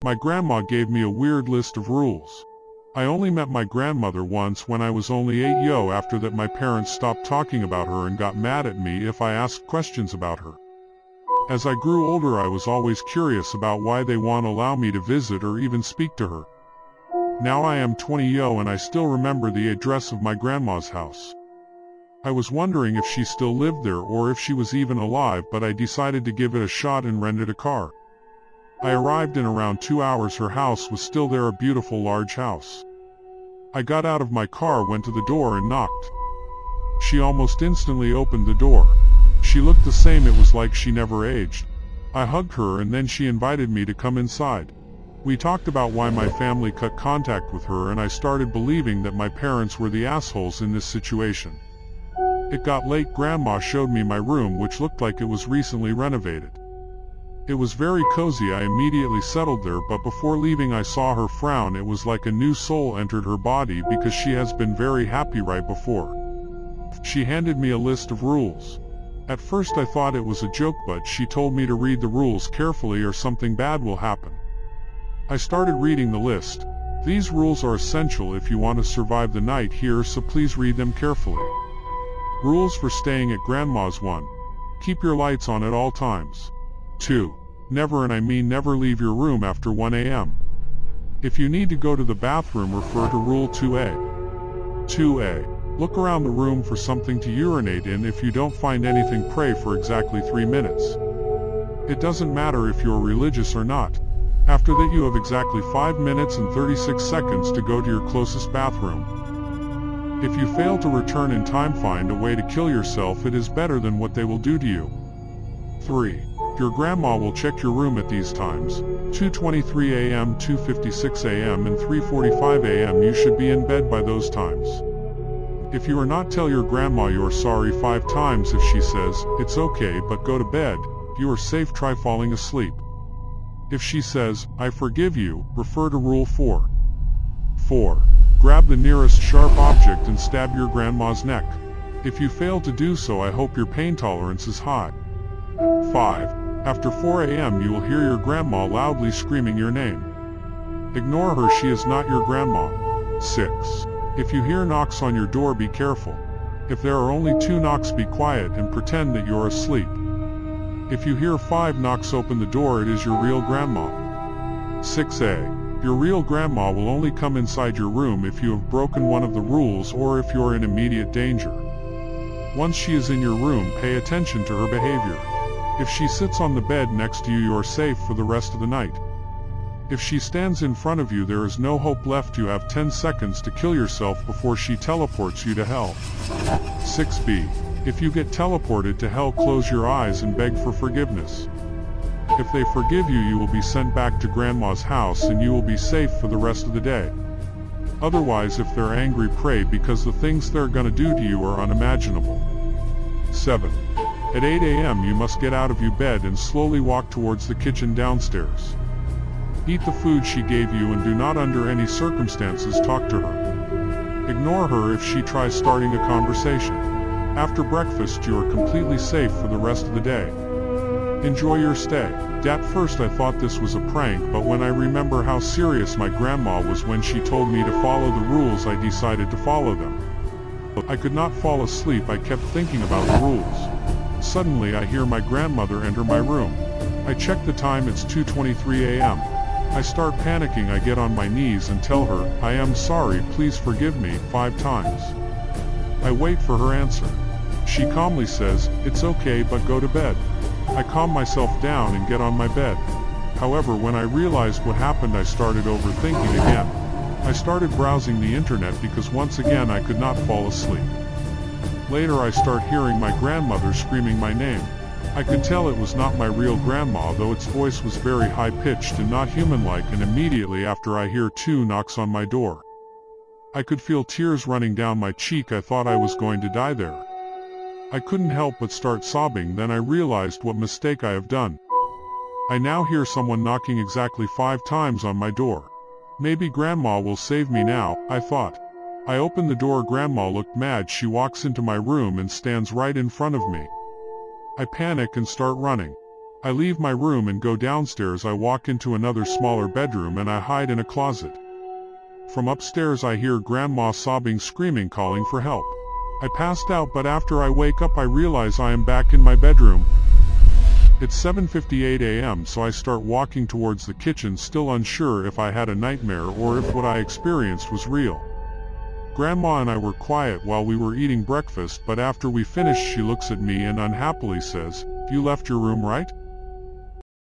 My grandma gave me a weird list of rules. I only met my grandmother once when I was only 8 after that my parents stopped talking about her and got mad at me if I asked questions about her. As I grew older I was always curious about why they won't allow me to visit or even speak to her. Now I am 20 and I still remember the address of my grandma's house. I was wondering if she still lived there or if she was even alive, but I decided to give it a shot and rented a car. I arrived in around 2 hours. Her house was still there, a beautiful large house. I got out of my car, went to the door and knocked. She almost instantly opened the door. She looked the same, it was like she never aged. I hugged her and then she invited me to come inside. We talked about why my family cut contact with her and I started believing that my parents were the assholes in this situation. It got late. Grandma showed me my room, which looked like it was recently renovated. It was very cozy. I immediately settled there, but before leaving I saw her frown. It was like a new soul entered her body because she has been very happy right before. She handed me a list of rules. At first I thought it was a joke, but she told me to read the rules carefully or something bad will happen. I started reading the list. These rules are essential if you want to survive the night here, so please read them carefully. Rules for staying at Grandma's. 1. Keep your lights on at all times. 2. Never, and I mean never, leave your room after 1 a.m. If you need to go to the bathroom, refer to Rule 2A. 2A. Look around the room for something to urinate in. If you don't find anything, pray for exactly 3 minutes. It doesn't matter if you're religious or not. After that you have exactly 5 minutes and 36 seconds to go to your closest bathroom. If you fail to return in time, find a way to kill yourself. It is better than what they will do to you. 3. Your grandma will check your room at these times: 2:23 a.m., 2:56 a.m. and 3:45 a.m. You should be in bed by those times. If you are not, tell your grandma you're sorry 5 times. If she says, it's okay but go to bed, you are safe, try falling asleep. If she says, I forgive you, refer to Rule 4. 4. Grab the nearest sharp object and stab your grandma's neck. If you fail to do so, I hope your pain tolerance is high. 5. After 4 a.m. you will hear your grandma loudly screaming your name. Ignore her, she is not your grandma. 6. If you hear knocks on your door, be careful. If there are only 2 knocks, be quiet and pretend that you're asleep. If you hear 5 knocks, open the door, it is your real grandma. 6A. Your real grandma will only come inside your room if you have broken one of the rules or if you're in immediate danger. Once she is in your room, pay attention to her behavior. If she sits on the bed next to you, you are safe for the rest of the night. If she stands in front of you, there is no hope left. You have 10 seconds to kill yourself before she teleports you to hell. 6B. If you get teleported to hell, close your eyes and beg for forgiveness. If they forgive you, you will be sent back to Grandma's house and you will be safe for the rest of the day. Otherwise, if they're angry, pray, because the things they're gonna do to you are unimaginable. 7. At 8 a.m. you must get out of your bed and slowly walk towards the kitchen downstairs. Eat the food she gave you and do not under any circumstances talk to her. Ignore her if she tries starting a conversation. After breakfast you are completely safe for the rest of the day. Enjoy your stay. At first I thought this was a prank, but when I remember how serious my grandma was when she told me to follow the rules, I decided to follow them. I could not fall asleep. I kept thinking about the rules. Suddenly I hear my grandmother enter my room. I check the time, it's 2:23 a.m. I start panicking. I get on my knees and tell her, I am sorry, please forgive me, 5 times. I wait for her answer. She calmly says, it's okay but go to bed. I calm myself down and get on my bed. However, when I realized what happened, I started overthinking again. I started browsing the internet because once again I could not fall asleep. Later I start hearing my grandmother screaming my name. I could tell it was not my real grandma, though its voice was very high-pitched and not human-like, and immediately after I hear 2 knocks on my door. I could feel tears running down my cheek. I thought I was going to die there. I couldn't help but start sobbing. Then I realized what mistake I have done. I now hear someone knocking exactly 5 times on my door. Maybe Grandma will save me now, I thought. I open the door. Grandma looked mad. She walks into my room and stands right in front of me. I panic and start running. I leave my room and go downstairs. I walk into another smaller bedroom and I hide in a closet. From upstairs I hear Grandma sobbing, screaming, calling for help. I passed out, but after I wake up I realize I am back in my bedroom. It's 7:58 a.m., so I start walking towards the kitchen, still unsure if I had a nightmare or if what I experienced was real. Grandma and I were quiet while we were eating breakfast, but after we finished she looks at me and unhappily says, "You left your room, right?"